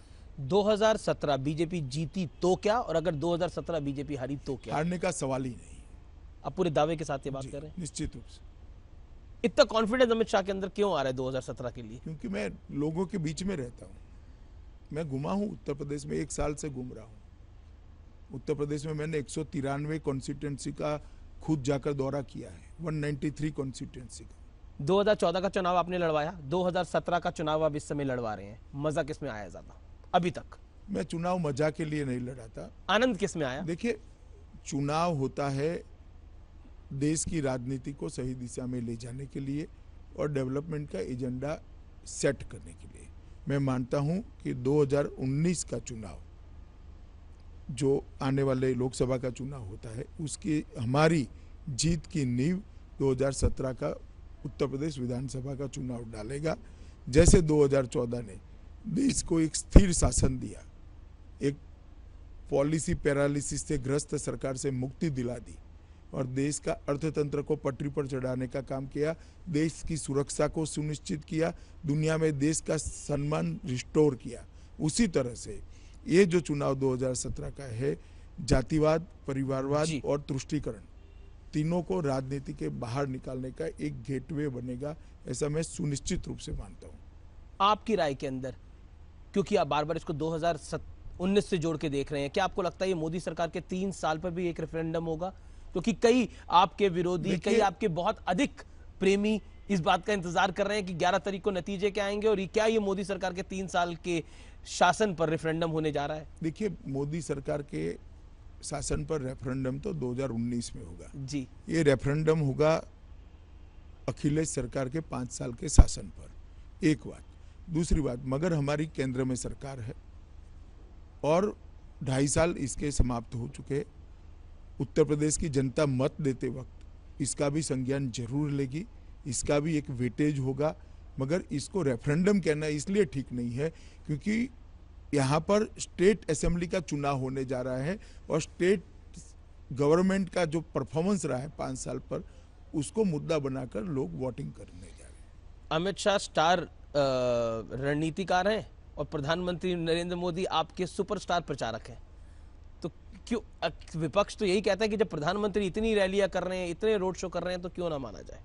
2017 बीजेपी जीती तो क्या, और अगर 2017 बीजेपी हारी तो क्या?
हारने का सवाल ही नहीं।
आप पूरे दावे के साथ ये बात
जी,
कर रहे हैं?
निश्चित रूप से।
इतना कॉन्फिडेंस अमित शाह के अंदर क्यों आ रहा है 2017 के लिए?
क्योंकि मैं लोगों के बीच में रहता हूँ। मैं घुमा हूँ उत्तर प्रदेश में, 1 साल से घूम रहा हूँ। उत्तर प्रदेश में मैंने 193 कॉन्स्टिट्यूंसी का खुद जाकर दौरा किया है, 193 कॉन्स्टिट्यूंसी का।
2014 का चुनाव आपने लड़वाया, 2017 का चुनाव आप इस समय लड़वा रहे हैं, मजा किस में आया ज्यादा अभी तक?
मैं चुनाव मजा के लिए नहीं लड़ा था।
आनंद किस में आया?
देखिए, चुनाव होता है देश की राजनीति को सही दिशा में ले जाने के लिए और डेवलपमेंट का एजेंडा सेट करने के लिए। मैं मानता हूं कि 2019 का चुनाव, जो आने वाले लोकसभा का चुनाव होता है, उसकी हमारी जीत की नींव 2017 का उत्तर प्रदेश विधानसभा का चुनाव डालेगा। जैसे 2014 ने देश को एक स्थिर शासन दिया, एक पॉलिसी पैरालिसिस से ग्रस्त सरकार से मुक्ति दिला दी और देश का अर्थतंत्र को पटरी पर चढ़ाने का काम किया, देश की सुरक्षा को सुनिश्चित किया, दुनिया में देश का सम्मान रिस्टोर किया। उसी तरह से ये जो चुनाव 2017 का है, जातिवाद, परिवारवाद और तुष्टीकरण, तीनों को राजनीति के बाहर निकालने का एक गेटवे बनेगा, ऐसा मैं सुनिश्चित रूप से मानता हूँ।
आपकी राय के अंदर, क्योंकि आप बार बार इसको 2019 से जोड़ के देख रहे हैं, क्या आपको लगता है ये मोदी सरकार के 3 साल पर भी एक रेफरेंडम होगा? क्योंकि कई आपके विरोधी, कई आपके बहुत अधिक प्रेमी इस बात का इंतजार कर रहे हैं कि 11 तारीख को नतीजे क्या आएंगे और क्या ये मोदी सरकार के 3 साल के शासन पर रेफरेंडम होने जा रहा है?
देखिए, मोदी सरकार के शासन पर रेफरेंडम तो 2019 में होगा
जी।
ये रेफरेंडम होगा अखिलेश सरकार के 5 साल के शासन पर, एक बात। दूसरी बात, मगर हमारी केंद्र में सरकार है और 2.5 साल इसके समाप्त हो चुके। उत्तर प्रदेश की जनता मत देते वक्त इसका भी संज्ञान जरूर लेगी, इसका भी एक वेटेज होगा, मगर इसको रेफरेंडम कहना इसलिए ठीक नहीं है क्योंकि यहाँ पर स्टेट असेंबली का चुनाव होने जा रहा है और स्टेट गवर्नमेंट का जो परफॉर्मेंस रहा है 5 साल पर, उसको मुद्दा बनाकर लोग वोटिंग करने जा रहे हैं।
अमित शाह स्टार रणनीतिकार हैं और प्रधानमंत्री नरेंद्र मोदी आपके सुपरस्टार प्रचारक हैं, तो क्यों विपक्ष तो यही कहता है कि जब प्रधानमंत्री इतनी रैलियां कर रहे हैं, इतने रोड शो कर रहे हैं, तो क्यों ना माना जाए?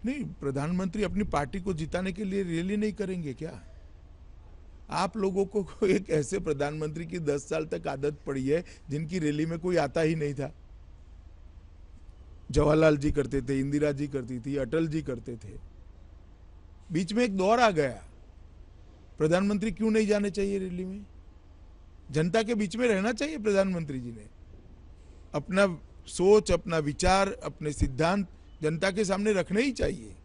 नहीं, प्रधानमंत्री अपनी पार्टी को जिताने के लिए रैली नहीं करेंगे क्या? आप लोगों को एक ऐसे प्रधानमंत्री की 10 साल तक आदत पड़ी है जिनकी रैली में कोई आता ही नहीं था। जवाहरलाल जी करते थे, इंदिरा जी करती थी, अटल जी करते थे, बीच में एक दौर आ गया। प्रधानमंत्री क्यों नहीं जाने चाहिए रैली में? जनता के बीच में रहना चाहिए प्रधानमंत्री जी ने। अपना सोच, अपना विचार, अपने सिद्धांत जनता के सामने रखने ही चाहिए।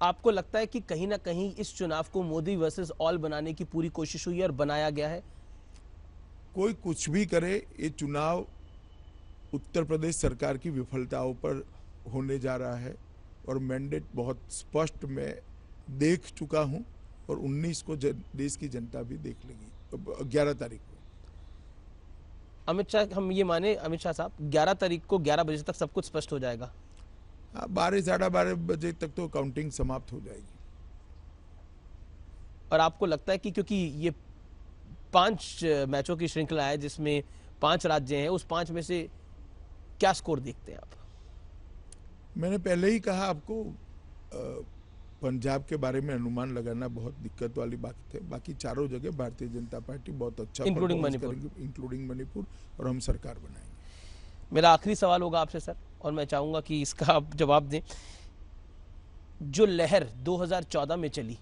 आपको लगता है कि कहीं ना कहीं इस चुनाव को मोदी वर्सेस ऑल बनाने की पूरी कोशिश हुई है और बनाया गया है?
कोई कुछ भी करे, ये चुनाव उत्तर प्रदेश सरकार की विफलताओं पर होने जा रहा है और मैंडेट बहुत स्पष्ट मैं देख चुका हूं और 19 को देश की जनता भी देख लेगी, 11 तारीख को।
अमित शाह, हम ये माने अमित शाह साहब, 11 तारीख को 11 बजे तक सब कुछ स्पष्ट हो जाएगा?
12 साढ़े 12 बजे तक तो काउंटिंग समाप्त हो जाएगी।
और आपको लगता है कि क्योंकि ये 5 मैचों की श्रृंखला है जिसमें 5 राज्य हैं, उस 5 में से क्या स्कोर देखते हैं आप?
मैंने पहले ही कहा आपको, पंजाब के बारे में अनुमान लगाना बहुत दिक्कत वाली बात है। बाकी चारों जगह भारतीय जनता पार्टी बहुत अच्छा
इंक्लूडिंग
परफॉर्मेंस
मणिपुर।
करेगी, इंक्लूडिंग मणिपुर, और हम सरकार बनाएंगे।
मेरा आखिरी सवाल होगा आपसे सर, और मैं चाहूंगा कि इसका आप जवाब दें। जो लहर 2014 में चली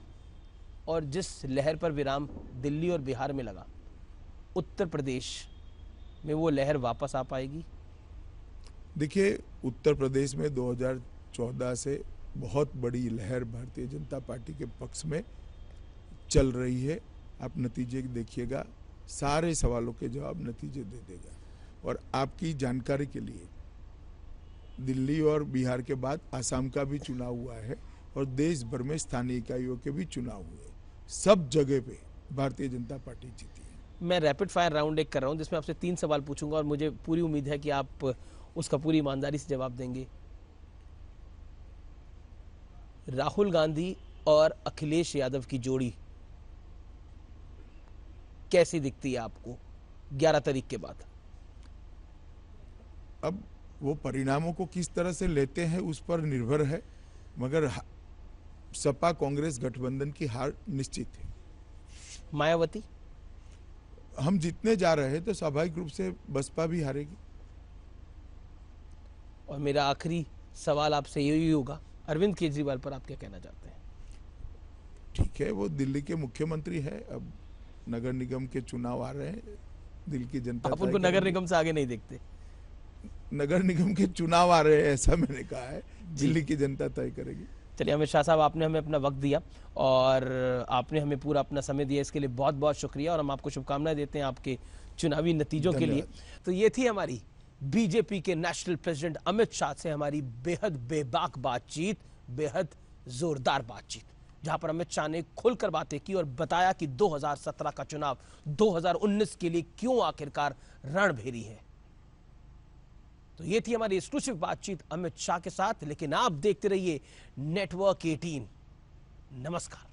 और जिस लहर पर विराम दिल्ली और बिहार में लगा, उत्तर प्रदेश में वो लहर वापस आ पाएगी?
देखिए, उत्तर प्रदेश में 2014 से बहुत बड़ी लहर भारतीय जनता पार्टी के पक्ष में चल रही है। आप नतीजे देखिएगा, सारे सवालों के जवाब नतीजे दे देगा। और आपकी जानकारी के लिए, दिल्ली और बिहार के बाद आसाम का भी चुनाव हुआ है और देश भर में स्थानीय इकाइयों के भी चुनाव हुए। सब जगह पे भारतीय जनता पार्टी जीती है।
मैं रैपिड फायर राउंड एक कर रहा हूं, जिसमें आपसे 3 सवाल पूछूंगा और मुझे पूरी उम्मीद है कि आप उसका पूरी ईमानदारी से जवाब देंगे। राहुल गांधी और अखिलेश यादव की जोड़ी कैसी दिखती है आपको 11 तारीख के बाद?
अब वो परिणामों को किस तरह से लेते हैं उस पर निर्भर है, मगर सपा कांग्रेस गठबंधन की हार निश्चित है।
मायावती?
हम जीतने जा रहे हैं तो स्वाभाविक रूप से बसपा भी हारेगी।
और मेरा आखिरी सवाल आपसे यही होगा, अरविंद केजरीवाल पर आप क्या कहना चाहते हैं?
ठीक है, वो दिल्ली के मुख्यमंत्री है। अब नगर निगम के चुनाव आ रहे हैं, दिल्ली की जनता
आप उनको नगर निगम से आगे नहीं देखते?
नगर निगम के चुनाव आ रहे हैं ऐसा मैंने कहा है, दिल्ली की जनता तय करेगी।
चलिए अमित शाह साहब, आपने हमें अपना वक्त दिया और आपने हमें पूरा अपना समय दिया, इसके लिए बहुत बहुत शुक्रिया और हम आपको शुभकामनाएं देते हैं आपके चुनावी नतीजों के लिए। तो ये थी हमारी बीजेपी के नेशनल प्रेसिडेंट अमित शाह से हमारी बेहद बेबाक बातचीत, बेहद जोरदार बातचीत, जहां पर अमित शाह ने खुलकर बातें की और बताया कि 2017 का चुनाव 2019 के लिए क्यों आखिरकार रणभेरी है। तो ये थी हमारी एक्सक्लूसिव बातचीत अमित शाह के साथ। लेकिन आप देखते रहिए नेटवर्क 18। नमस्कार।